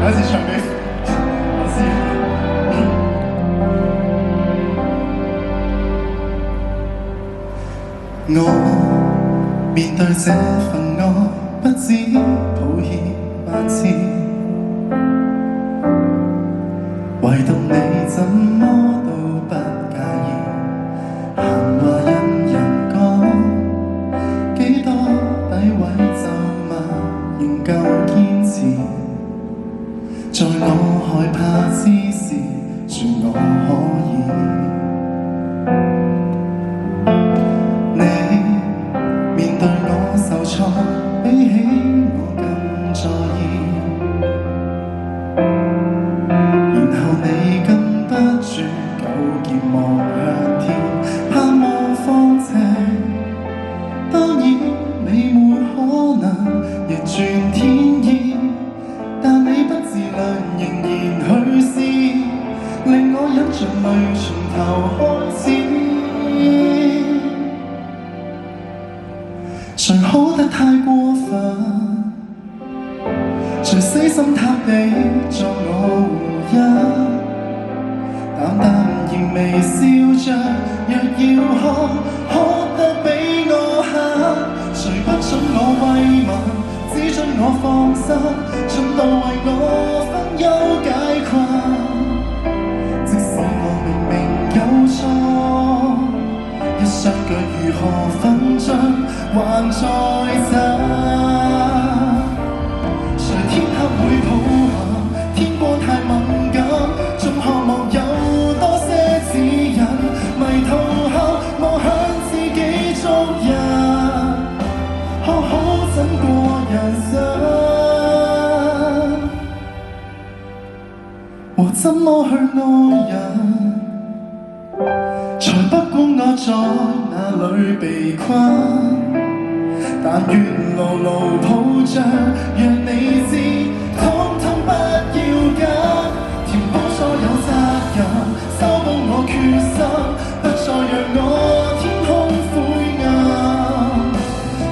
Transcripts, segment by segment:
一次唱俾我知。我面對這份愛，不止抱歉萬次，唯獨你怎麼都不介意。閒話因人講，幾多詆毀咒罵，仍舊堅持。在我害怕之時，說我可以。你面對我受挫，比起我更在意。然後你禁不住糾結望向天，盼望放晴。當然你沒可能逆轉天意，但你不自量仍然去試，令我忍着淚從頭開始。誰好得太過分，誰死心塌地作我護蔭，淡淡然微笑着，若要哭得比我狠。誰不准我慰問，只准我放心，盡度為我分憂解困。即使我明明有錯，一雙腳如何奮進還在走。誰天黑會抱憾，天光太敏感，總渴望有多些指引。迷途後望向自己昨日，好好怎過人生，和怎麼去愛人。才不管我在哪裏被困，但願牢牢抱着，讓你知，統統不要緊。填補所有責任，修補我決心，不再讓我天空灰暗。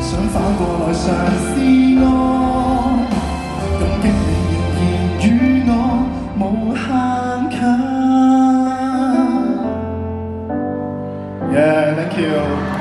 想反過來嘗試愛，感激你仍然與我無限近。Yeah, thank you.